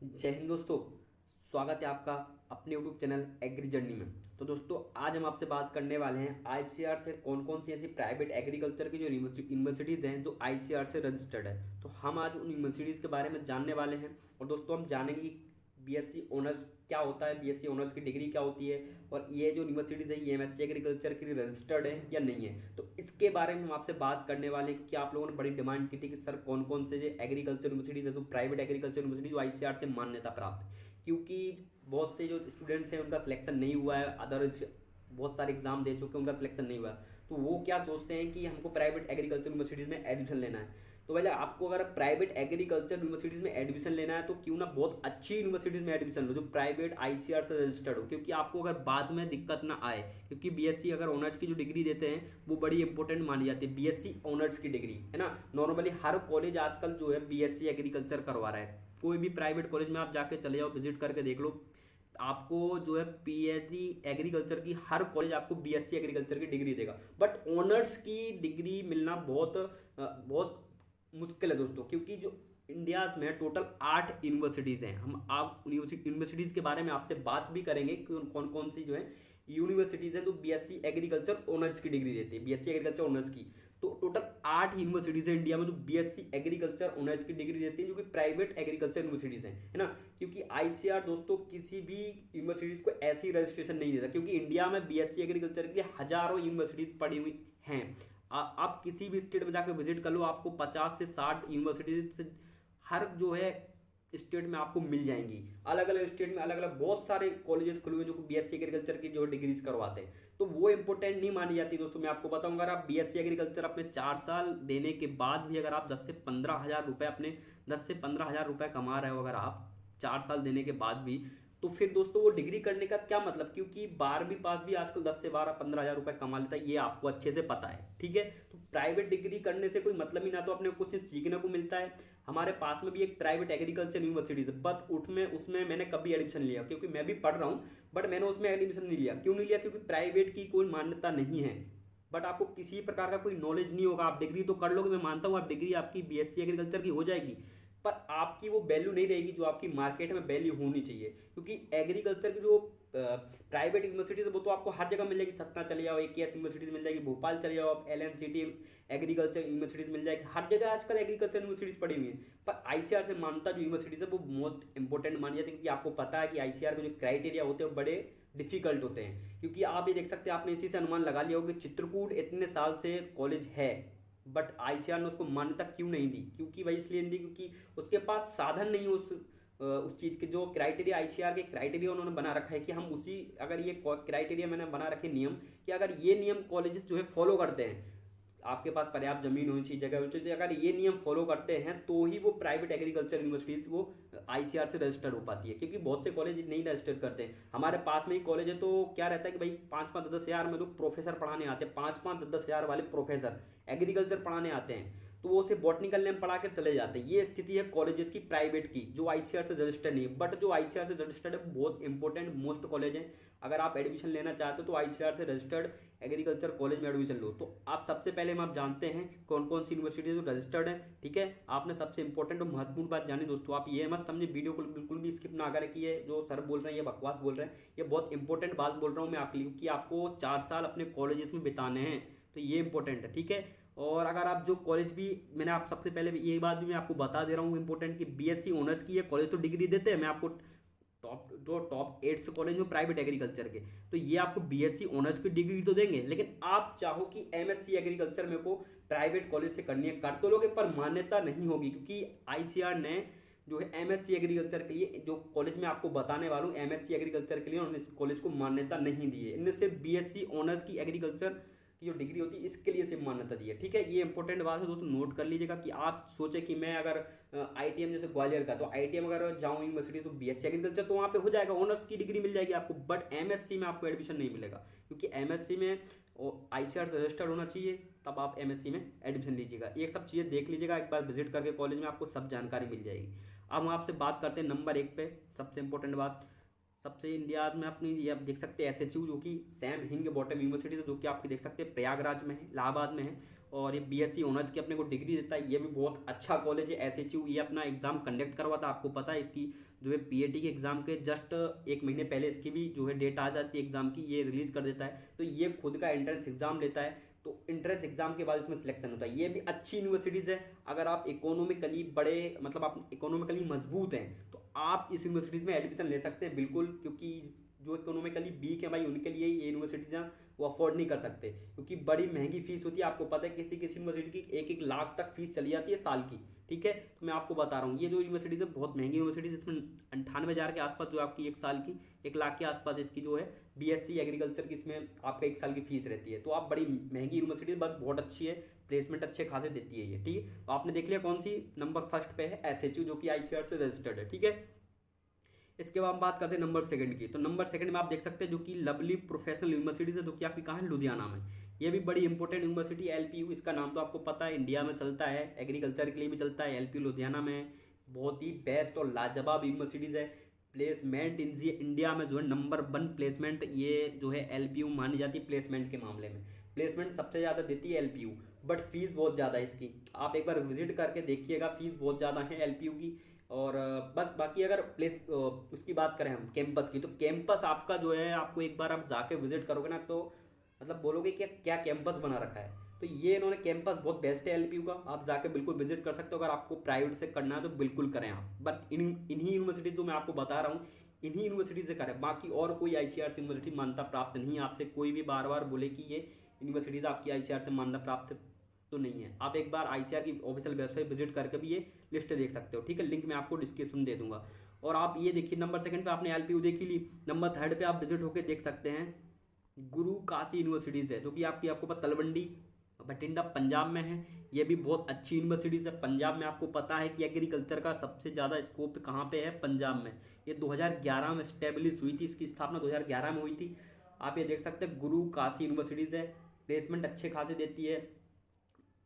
जय हिंद दोस्तों। स्वागत है आपका अपने यूट्यूब चैनल एग्री जर्नी में। तो दोस्तों आज हम आपसे बात करने वाले हैं आईसीआर से कौन कौन सी ऐसी प्राइवेट एग्रीकल्चर की जो यूनिवर्सिटीज़ हैं जो आईसीआर से रजिस्टर्ड है। तो हम आज उन यूनिवर्सिटीज़ के बारे में जानने वाले हैं। और दोस्तों हम जानेंगे कि बीएससी ऑनर्स क्या होता है, बीएससी ऑनर्स की डिग्री क्या होती है, और ये जो यूनिवर्सिटीज़ है ये एमएससी एग्रीकल्चर के लिए रजिस्टर्ड है या नहीं है। तो इसके बारे में हम आपसे बात करने वाले हैं, क्योंकि आप लोगों ने बड़ी डिमांड की थी कि सर कौन कौन से जो एग्रीकल्चर यूनिवर्सिटीज़ है, जो प्राइवेट एग्रीकल्चर यूनिवर्सिटी जो आईसीआर से मान्यता प्राप्त है। क्योंकि बहुत से जो स्टूडेंट्स हैं उनका सिलेक्शन नहीं हुआ है, अदर बहुत सारे एग्जाम दे चुके हैं, उनका सिलेक्शन नहीं हुआ है। तो वो क्या सोचते हैं कि हमको प्राइवेट एग्रीकल्चर यूनिवर्सिटीज़ में एडमिशन लेना है। तो पहले आपको अगर प्राइवेट एग्रीकल्चर यूनिवर्सिटीज़ में एडमिशन लेना है तो क्यों ना बहुत अच्छी यूनिवर्सिटीज़ में एडमिशन लो जो प्राइवेट आईसीआर से रजिस्टर्ड हो, क्योंकि आपको अगर बाद में दिक्कत ना आए। क्योंकि बीएससी अगर ऑनर्स की जो डिग्री देते हैं वो बड़ी इंपॉर्टेंट मानी जाती है, बीएससी ऑनर्स की डिग्री है ना। नॉर्मली हर कॉलेज आजकल जो है बीएससी एग्रीकल्चर करवा रहा है। कोई भी प्राइवेट कॉलेज में आप जाके चले जाओ, विजिट करके देख लो, आपको जो है पीएचडी एग्रीकल्चर की हर कॉलेज आपको बीएससी एग्रीकल्चर की डिग्री देगा। बट ऑनर्स की डिग्री मिलना बहुत मुश्किल है दोस्तों, क्योंकि जो इंडियाज़ में टोटल 8 यूनिवर्सिटीज़ हैं। हम आप यूनिवर्सिटीज़ के बारे में आपसे बात भी करेंगे कि कौन कौन सी जो है यूनिवर्सिटीज़ हैं जो बीएससी एग्रीकल्चर ऑनर्स की डिग्री देती है, बीएससी एग्रीकल्चर ऑनर्स की। तो टोटल 8 यूनिवर्सिटीज़ हैं इंडिया में जो बीएससी एग्रीकल्चर ऑनर्स की डिग्री देती हैं, जो कि प्राइवेट एग्रीकल्चर यूनिवर्सिटीज़ हैं, है ना। क्योंकि आईसीआर दोस्तों किसी भी यूनिवर्सिटीज़ को ऐसी रजिस्ट्रेशन नहीं देता, क्योंकि इंडिया में बीएससी एग्रीकल्चर के लिए हज़ारों यूनिवर्सिटीज़ पड़ी हुई हैं। आप किसी भी स्टेट में जाकर विजिट कर लो, आपको 50 से 60 यूनिवर्सिटीज हर जो है स्टेट में आपको मिल जाएंगी। अलग अलग स्टेट में अलग अलग बहुत सारे कॉलेजेस खुले हुए जो बीएससी एग्रीकल्चर की जो डिग्रीज करवाते हैं। तो वो इंपॉर्टेंट नहीं मानी जाती दोस्तों। मैं आपको बताऊंगा, अगर आप बीएससी एग्रीकल्चर अपने 4 साल देने के बाद भी अगर आप 10 से 15 हज़ार रुपये कमा रहे हो, अगर आप 4 साल देने के बाद भी, तो फिर दोस्तों वो डिग्री करने का क्या मतलब। क्योंकि 12वीं पास भी आजकल 10 से 15 हज़ार रुपये कमा लेता है, ये आपको अच्छे से पता है, ठीक है। तो प्राइवेट डिग्री करने से कोई मतलब ही ना, तो अपने कुछ सीखने को मिलता है। हमारे पास में भी एक प्राइवेट एग्रीकल्चर यूनिवर्सिटी है, बट उसमें मैंने कभी एडमिशन लिया, क्योंकि मैं भी पढ़ रहा हूँ, बट मैंने उसमें एडमिशन नहीं लिया। क्यों नहीं लिया? क्योंकि प्राइवेट की कोई मान्यता नहीं है। बट आपको किसी प्रकार का कोई नॉलेज नहीं होगा, आप डिग्री तो कर लोगे, मैं मानता हूँ आप डिग्री आपकी बीएससी एग्रीकल्चर की हो जाएगी, पर आपकी वो वैल्यू नहीं रहेगी जो आपकी मार्केट में वैल्यू होनी चाहिए। क्योंकि एग्रीकल्चर की जो प्राइवेट यूनिवर्सिटीज है वो तो आपको हर जगह मिल जाएगी। सतना चले जाओ, एकेएस यूनिवर्सिटीज मिल जाएगी, भोपाल चले जाओ आप, एलएनसीटी एग्रीकल्चर यूनिवर्सिटीज मिल जाएगी, हर जगह आजकल एग्रीकल्चर यूनिवर्सिटीज पड़ी हुई हैं। पर आईसीआर से मानता जो यूनिवर्सिटीज है वो मोस्ट इंपॉर्टेंट मानी जाती है, क्योंकि आपको पता है कि आईसीआर के जो क्राइटेरिया होते हैं वो बड़े डिफिकल्ट होते हैं। क्योंकि आप ये देख सकते हैं, आपने इसी से अनुमान लगा लिया होगा कि चित्रकूट इतने साल से कॉलेज है, बट आईसीआर ने उसको मान्यता क्यों नहीं दी? क्योंकि भाई इसलिए नहीं दी क्योंकि उसके पास साधन नहीं है उस चीज़ के जो क्राइटेरिया आईसीआर के क्राइटेरिया उन्होंने बना रखा है कि हम उसी, अगर ये क्राइटेरिया मैंने बना रखे नियम कि अगर ये नियम कॉलेजेस जो है फॉलो करते हैं, आपके पास पर्याप्त जमीन होनी चाहिए, जगह होनी चाहिए, अगर ये नियम फॉलो करते हैं तो ही वो प्राइवेट एग्रीकल्चर यूनिवर्सिटीज़ वो आईसीआर से रजिस्टर्ड हो पाती है। क्योंकि बहुत से कॉलेज नहीं रजिस्टर करते हैं। हमारे पास में ही कॉलेज है, तो क्या रहता है कि भाई 5-5 10 हज़ार में लोग प्रोफेसर पढ़ाने आते हैं, 5-5 10 हज़ार वाले प्रोफेसर एग्रीकल्चर पढ़ाने आते हैं, तो वो उसे बॉटनिकल नेम पढ़ा के चले जाते हैं। ये स्थिति है कॉलेजेस की प्राइवेट की जो आईसीआर से रजिस्टर्ड नहीं है। बट जो आईसीआर से रजिस्टर्ड है बहुत इंपॉर्टेंट मोस्ट कॉलेज है। अगर आप एडमिशन लेना चाहते हो तो आईसीआर से रजिस्टर्ड एग्रीकल्चर कॉलेज में एडमिशन लो। तो आप सबसे पहले हम आप जानते हैं कौन कौन सी यूनिवर्सिटी जो रजिस्टर्ड है, ठीक है। आपने सबसे इंपॉर्टेंट और महत्वपूर्ण बात जानी दोस्तों, आप ये मत समझे वीडियो को बिल्कुल भी स्किप ना करें कि ये जो सर बोल रहे हैं ये बकवास बोल रहे हैं। ये बहुत इंपॉर्टेंट बात बोल रहा हूँ मैं आपके लिए, कि आपको 4 साल अपने कॉलेजेस में बिताने हैं, तो ये इंपॉर्टेंट है, ठीक है। और अगर आप जो कॉलेज भी, मैंने आप सबसे पहले ये बात भी मैं आपको बता दे रहा हूँ इंपॉर्टेंट, कि बीएससी ऑनर्स की ये कॉलेज तो डिग्री देते हैं। मैं आपको टॉप 8 कॉलेज में प्राइवेट एग्रीकल्चर के, तो ये आपको बीएससी ऑनर्स की डिग्री तो देंगे, लेकिन आप चाहो कि एमएससी एग्रीकल्चर में को प्राइवेट कॉलेज से करनी है, कर तो लोगे, पर मान्यता नहीं होगी। क्योंकि आईसीआर ने जो है एमएससी एग्रीकल्चर के लिए, जो कॉलेज में आपको बताने वाला हूँ एमएससी एग्रीकल्चर के लिए, उन्होंने इस कॉलेज को मान्यता नहीं दी है। इनने सिर्फ बीएससी ऑनर्स की एग्रीकल्चर की जो डिग्री होती है इसके लिए सिर्फ मान्यता दी है, ठीक है। ये इंपॉर्टेंट बात है दोस्तों, नोट कर लीजिएगा। कि आप सोचे कि मैं अगर आईटीएम जैसे ग्वालियर का, तो आईटीएम अगर जाऊँ यूनिवर्सिटी तो बीएससी एग्रीकल्चर तो वहाँ पे हो जाएगा, ऑनर्स की डिग्री मिल जाएगी आपको। बट एमएससी में आपको एडमिशन नहीं मिलेगा, क्योंकि एमएससी में आईसीआर से रजिस्टर्ड होना चाहिए, तब आप एमएससी में एडमिशन लीजिएगा। ये सब चीज़ें देख लीजिएगा, एक बार विजिट करके कॉलेज में आपको सब जानकारी मिल जाएगी। अब हम आपसे बात करते हैं नंबर 1 पे, सबसे इंपॉर्टेंट बात। सबसे इंडिया में अपनी ये आप देख सकते हैं एसएचयू, जो कि सैम हिंग बॉटम यूनिवर्सिटी है, जो कि आपकी देख सकते हैं प्रयागराज में है, इलाहाबाद में है। और ये बीएससी ऑनर्स की अपने को डिग्री देता है। ये भी बहुत अच्छा कॉलेज है एसएचयू। ये अपना एग्ज़ाम कंडक्ट करवाता है, आपको पता है इसकी जो है पीएटी के एग्ज़ाम के जस्ट एक महीने पहले इसकी भी जो है डेट आ जाती है एग्ज़ाम की, ये रिलीज़ कर देता है। तो ये खुद का एंट्रेंस एग्ज़ाम लेता है, तो एंट्रेंस एग्जाम के बाद इसमें सिलेक्शन होता है। ये भी अच्छी यूनिवर्सिटीज़ है। अगर आप इकोनॉमिकली बड़े मतलब आप इकोनॉमिकली मजबूत हैं तो आप इस यूनिवर्सिटीज़ में एडमिशन ले सकते हैं बिल्कुल, क्योंकि जो इकोनॉमिकली वीक है भाई उनके लिए ये यूनिवर्सिटीज़ वो अफोर्ड नहीं कर सकते, क्योंकि बड़ी महंगी फीस होती है। आपको पता है किसी किसी यूनिवर्सिटी की 1-1 लाख तक फीस चली जाती है साल की, ठीक है। तो मैं आपको बता रहा हूँ ये जो यूनिवर्सिटीज़ है बहुत महंगी यूनिवर्सिटीज़, इसमें 98,000 के आसपास जो आपकी एक साल की 1 लाख के आसपास इसकी जो है बीएससी एग्रीकल्चर की इसमें आपका एक साल की फीस रहती है। तो आप बड़ी महंगी यूनिवर्सिटी बस बहुत अच्छी है, प्लेसमेंट अच्छे खासे देती है ये, ठीक है। तो आपने देख लिया कौन सी नंबर फर्स्ट पे है एसएचयू, जो कि आईसीआर से रजिस्टर्ड है, ठीक है। इसके बाद हम बात करते हैं नंबर सेकंड की। तो नंबर सेकंड में आप देख सकते हैं जो कि लवली प्रोफेशनल यूनिवर्सिटीज़ है, जो कि आपकी कहाँ है, लुधियाना में। ये भी बड़ी इंपॉर्टेंट यूनिवर्सिटी है एलपीयू, इसका नाम तो आपको पता है, इंडिया में चलता है, एग्रीकल्चर के लिए भी चलता है। एलपीयू लुधियाना में बहुत ही बेस्ट और लाजवाब यूनिवर्सिटीज़ है। प्लेसमेंट इंडिया में जो है नंबर 1 प्लेसमेंट ये जो है एलपीयू मानी जाती है प्लेसमेंट के मामले में। प्लेसमेंट सबसे ज़्यादा देती है एलपीयू, बट फीस बहुत ज़्यादा है इसकी। आप एक बार विजिट करके देखिएगा, फीस बहुत ज़्यादा है एलपीयू की। और बस बाकी अगर उसकी बात करें हम कैंपस की, तो कैंपस आपका जो है आपको एक बार आप जाके विजिट करोगे ना तो मतलब बोलोगे कि क्या कैंपस बना रखा है। तो ये इन्होंने कैंपस बहुत बेस्ट है एलपीयू का, आप जाके बिल्कुल विजिट कर सकते हो। अगर आपको प्राइवेट से करना है तो बिल्कुल करें आप, बट इन्हीं यूनिवर्सिटी जो मैं आपको बता रहा हूँ इन्हीं यूनिवर्सिटी से करें। बाकी और कोई आईसीआर यूनिवर्सिटी मान्यता प्राप्त नहीं है। आपसे कोई भी बार बार बोले कि ये यूनिवर्सिटीज़ आपकी आईसीआर से मान्यता प्राप्त तो नहीं है, आप एक बार आईसीआर की ऑफिशियल वेबसाइट विजिट करके भी ये लिस्ट देख सकते हो, ठीक है। लिंक मैं आपको डिस्क्रिप्शन दे दूंगा। और आप ये देखिए नंबर सेकंड पे आपने एलपीयू देखी ली, नंबर थर्ड पे आप विजिट होकर देख सकते हैं गुरु काशी यूनिवर्सिटीज़ है, जो कि आपको पता तलवंडी बठिंडा पंजाब में है। ये भी बहुत अच्छी यूनिवर्सिटीज़ है। पंजाब में आपको पता है कि एग्रीकल्चर का सबसे ज़्यादा स्कोप कहाँ पे है, पंजाब में। ये 2011 में स्टेब्लिश हुई थी, इसकी स्थापना 2011 में हुई थी। आप ये देख सकते हैं गुरु काशी यूनिवर्सिटीज़ है, प्लेसमेंट अच्छे खासे देती है।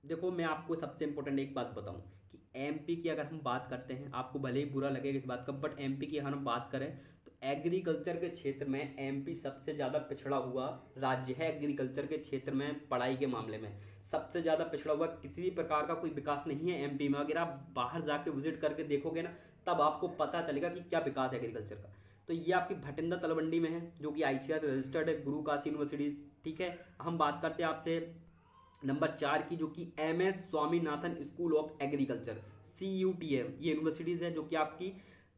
देखो मैं आपको सबसे इंपॉर्टेंट एक बात बताऊं कि एमपी की अगर हम बात करते हैं, आपको भले ही बुरा लगेगा इस बात का, बट एमपी की अगर हम बात करें तो एग्रीकल्चर के क्षेत्र में एमपी सबसे ज़्यादा पिछड़ा हुआ राज्य है। एग्रीकल्चर के क्षेत्र में पढ़ाई के मामले में सबसे ज़्यादा पिछड़ा हुआ, किसी भी प्रकार का कोई विकास नहीं है एमपी में। अगर आप बाहर जाके विजिट करके देखोगे ना तब आपको पता चलेगा कि क्या विकास है एग्रीकल्चर का। तो ये आपकी भटिंडा तलवंडी में है, जो कि आईसीआर से रजिस्टर्ड है, गुरु काशी यूनिवर्सिटीज़, ठीक है। हम बात करते हैं आपसे नंबर 4 की, जो कि MS Swaminathan school of agriculture CUT है। ये यूनिवर्सिटीज़ है जो कि आपकी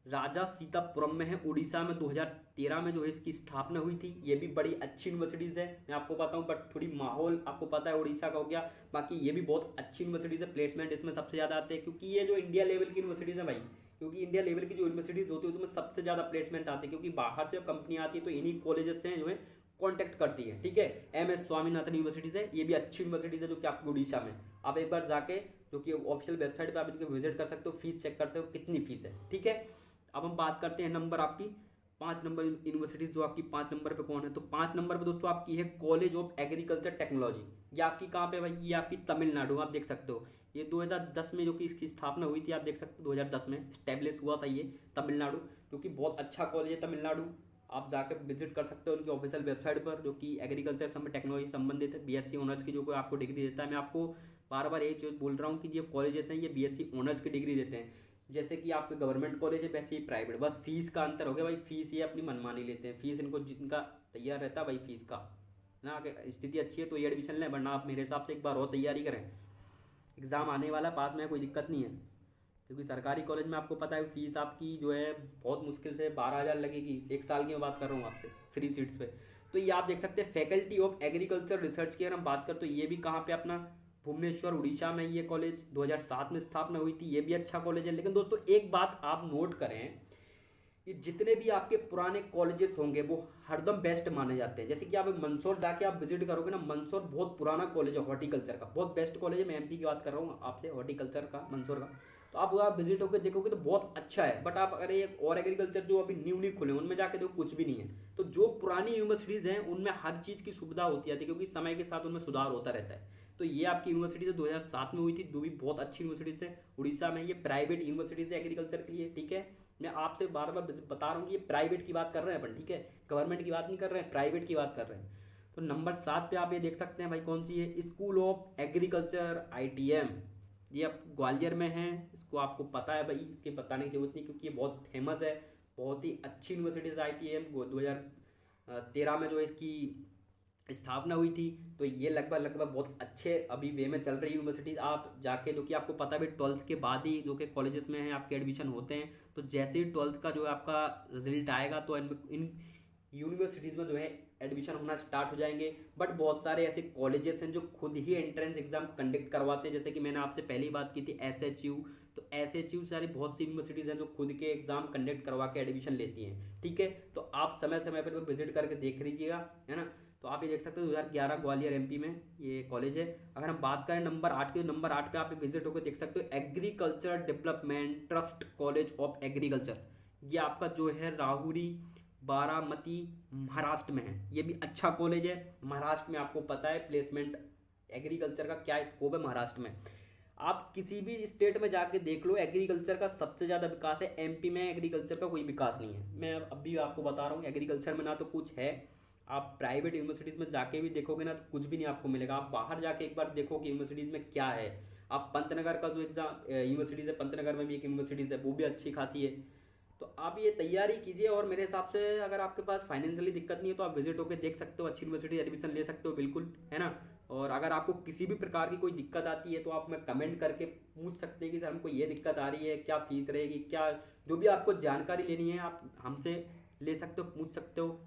राजा सीतापुरम में है, उड़ीसा में। 2013 में जो है इसकी स्थापना हुई थी। ये भी बड़ी अच्छी यूनिवर्सिटीज़ है, मैं आपको बताऊं, बट थोड़ी माहौल आपको पता है उड़ीसा का हो गया। बाकी ये भी बहुत अच्छी यूनिवर्सिटीज़ है, प्लेसमेंट इसमें सबसे ज़्यादा आते हैं, क्योंकि ये जो इंडिया लेवल की यूनिवर्सिटीज़ है भाई, क्योंकि इंडिया लेवल की जो यूनिवर्सिटीज़ होती है उसमें सबसे ज़्यादा प्लेसमेंट आते हैं, क्योंकि बाहर से कंपनी आती है तो इन्हीं कॉलेजेस से जो है कॉन्टैक्ट करती है, ठीक है। MS स्वामीनाथन यूनिवर्सिटीज़ है, ये भी अच्छी यूनिवर्सिटीज़ है जो कि आपकी उड़ीसा में। आप एक बार जाके जो कि ऑफिशियल वेबसाइट पे आप इनके विजिट कर सकते हो, फीस चेक कर सकते हो कितनी फीस है, ठीक है। अब हम बात करते हैं नंबर आपकी 5 नंबर यूनिवर्सिटीज़, जो आपकी 5 नंबर पे कौन है। तो 5 नंबर पे दोस्तों आपकी है कॉलेज ऑफ एग्रीकल्चर टेक्नोलॉजी। ये आपकी कहाँ पे भाई, ये आपकी तमिलनाडु, आप देख सकते हो। ये 2010 में जो कि इसकी स्थापना हुई थी, आप देख सकते हो 2010 में स्टैब्लिश हुआ था ये तमिलनाडु, जो कि बहुत अच्छा कॉलेज है तमिलनाडु। आप जाकर विजिट कर सकते हो उनकी ऑफिशियल वेबसाइट पर, जो कि एग्रीकल्चर से टेक्नोलॉजी संबंधित है। बीएससी ऑनर्स की जो कोई आपको डिग्री देता है। मैं आपको बार बार यही चीज़ बोल रहा हूँ कि ये कॉलेजेस हैं ये बीएससी ऑनर्स की डिग्री देते हैं। जैसे कि आपके गवर्नमेंट कॉलेज है वैसे ही प्राइवेट, बस फीस का अंतर हो गया भाई। फीस ये अपनी मनमानी लेते हैं, फीस इनको जिनका तैयार रहता है भाई फीस का ना, अगर स्थिति अच्छी है तो ये एडमिशन लें, वरना आप मेरे हिसाब से एक बार और तैयारी करें। एग्ज़ाम आने वाला, पास में कोई दिक्कत नहीं है, क्योंकि सरकारी कॉलेज में आपको पता है फीस आपकी जो है बहुत मुश्किल से 12,000 लगेगी। 1 साल की मैं बात कर रहा हूँ आपसे, फ्री सीट्स पे। तो ये आप देख सकते हैं फैकल्टी ऑफ एग्रीकल्चर रिसर्च की अगर हम बात करें तो ये भी कहाँ पे अपना भुवनेश्वर उड़ीसा में ये कॉलेज 2007 में स्थापना हुई थी। ये भी अच्छा कॉलेज है। लेकिन दोस्तों एक बात आप नोट करें कि जितने भी आपके पुराने कॉलेजेस होंगे वो हरदम बेस्ट माने जाते हैं। जैसे कि आप मंदसौर जाके आप विजिट करोगे ना, मंदसौर बहुत पुराना कॉलेज है हॉर्टिकल्चर का, बहुत बेस्ट कॉलेज है। मैं एमपी की बात कर रहा हूँ आपसे, हॉर्टिकल्चर का मंदसौर का। तो आप विजिट होकर देखोगे तो बहुत अच्छा है। बट आप अगर एक और एग्रीकल्चर जो अभी न्यू खुले उनमें जाके देखो कुछ भी नहीं है। तो जो पुरानी यूनिवर्सिटीज़ हैं उनमें हर चीज़ की सुविधा होती है, क्योंकि समय के साथ उनमें सुधार होता रहता है। तो ये आपकी यूनिवर्सिटी 2007 में हुई थी, दो भी बहुत अच्छी यूनिवर्सिटीज़ है उड़ीसा में। ये प्राइवेट यूनिवर्सिटीज़ है एग्रीकल्चर के लिए, ठीक है। मैं आपसे बार बार बता रहा हूँ कि ये प्राइवेट की बात कर रहे हैं अपन, ठीक है, गवर्नमेंट की बात नहीं कर रहे हैं, प्राइवेट की बात कर रहे हैं। तो नंबर 7 पे आप ये देख सकते हैं भाई, कौन सी है, स्कूल ऑफ एग्रीकल्चर ITM। ये अब ग्वालियर में है, इसको आपको पता है भाई, इसके बताने की जरूरत नहीं क्योंकि ये बहुत फेमस है, बहुत ही अच्छी यूनिवर्सिटीज़ ITM 2013 में जो इसकी स्थापना हुई थी। तो ये लगभग लगभग बहुत अच्छे अभी वे में चल रही यूनिवर्सिटीज़, आप जाके, जो कि आपको पता भी 12th के बाद ही जो कि कॉलेजेस में हैं आपके एडमिशन होते हैं, तो जैसे ही 12th का जो है आपका रिजल्ट आएगा तो इन यूनिवर्सिटीज़ में जो है एडमिशन होना स्टार्ट हो जाएंगे। बट बहुत सारे ऐसे कॉलेजेस हैं जो खुद ही एंट्रेंस एग्जाम कंडक्ट करवाते हैं, जैसे कि मैंने आपसे पहली बात की थी SHU। तो SHU सारी बहुत सी यूनिवर्सिटीज़ हैं जो खुद के एग्जाम कंडक्ट करवा के एडमिशन लेती हैं, ठीक है। तो आप समय समय पर विजिट करके देख लीजिएगा, है ना। तो आप ये देख सकते हो 2011 ग्वालियर MP में ये कॉलेज है। अगर हम बात करें नंबर 8 की, नंबर 8 पे आप विजिट होकर देख सकते हो agriculture development trust college of agriculture. ये आपका जो है राहुरी बारामती महाराष्ट्र में है। ये भी अच्छा कॉलेज है, महाराष्ट्र में आपको पता है प्लेसमेंट एग्रीकल्चर का क्या स्कोप है महाराष्ट्र में। आप किसी भी स्टेट में जाके देख लो, एग्रीकल्चर का सबसे ज़्यादा विकास है, MP में एग्रीकल्चर का कोई विकास नहीं है। मैं अभी आपको बता रहा हूँ, एग्रीकल्चर में ना तो कुछ है, आप प्राइवेट यूनिवर्सिटीज़ में जाके भी देखोगे ना तो कुछ भी नहीं आपको मिलेगा। आप बाहर जाके एक बार देखो कि यूनिवर्सिटीज़ में क्या है। आप पंतनगर का जो एग्ज़ाम यूनिवर्सिटीज़ है, पंतनगर में भी एक यूनिवर्सिटीज़ है, वो भी अच्छी खासी है। तो आप ये तैयारी कीजिए, और मेरे हिसाब से अगर आपके पास फाइनेंशियली दिक्कत नहीं है तो आप विजिट होकर देख सकते हो, अच्छी यूनिवर्सिटी एडमिशन ले सकते हो, बिल्कुल, है ना। और अगर आपको किसी भी प्रकार की कोई दिक्कत आती है तो आप हमें कमेंट करके पूछ सकते हैं कि सर हमको ये दिक्कत आ रही है, क्या फीस रहेगी, क्या जो भी आपको जानकारी लेनी है आप हमसे ले सकते हो, पूछ सकते हो।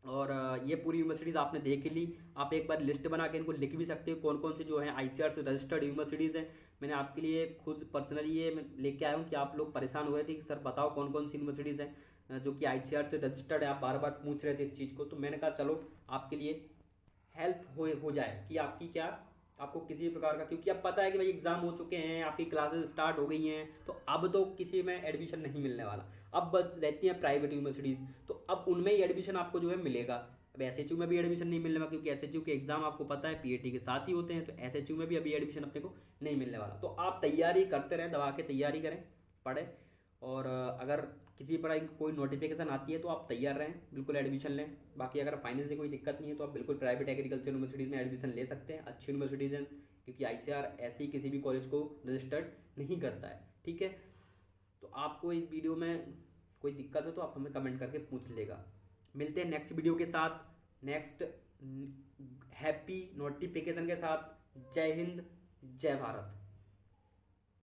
और ये पूरी यूनिवर्सिटीज़ आपने देख ली, आप एक बार लिस्ट बना के इनको लिख भी सकते हो कौन कौन सी जो है ICAR से रजिस्टर्ड यूनिवर्सिटीज़ हैं। मैंने आपके लिए खुद पर्सनली ये मैं लेके आया हूँ कि आप लोग परेशान हुए थे कि सर बताओ कौन कौन सी यूनिवर्सिटीज़ हैं जो कि ICAR से रजिस्टर्ड है, आप बार बार पूछ रहे थे इस चीज़ को। तो मैंने कहा चलो आपके लिए हेल्प हो जाए कि आपकी क्या, आपको किसी भी प्रकार का, क्योंकि अब पता है कि भाई एग्ज़ाम हो चुके हैं, आपकी क्लासेस स्टार्ट हो गई हैं, तो अब तो किसी में एडमिशन नहीं मिलने वाला। अब बस रहती हैं प्राइवेट यूनिवर्सिटीज़, तो अब उनमें ही एडमिशन आपको जो है मिलेगा। अब SHU में भी एडमिशन नहीं मिलने वाला, क्योंकि SHU के एग्ज़ाम आपको पता है PAT के साथ ही होते हैं, तो SHU में भी अभी एडमिशन अपने को नहीं मिलने वाला। तो आप तैयारी करते रहें, दबा के तैयारी करें, पढ़ें। और अगर किसी पर कोई नोटिफिकेशन आती है तो आप तैयार रहें, बिल्कुल एडमिशन लें। बाकी अगर फाइनेंस से कोई दिक्कत नहीं है तो आप बिल्कुल प्राइवेट एग्रीकल्चर यूनिवर्सिटीज़ में एडमिशन ले सकते हैं, अच्छी यूनिवर्सिटीज़ हैं, क्योंकि ICAR ऐसे ही किसी भी कॉलेज को रजिस्टर्ड नहीं करता है, ठीक है। तो आपको इस वीडियो में कोई दिक्कत हो तो आप हमें कमेंट करके पूछ लेगा। मिलते हैं नेक्स्ट वीडियो के साथ, नेक्स्ट हैप्पी नोटिफिकेशन के साथ। जय हिंद, जय भारत।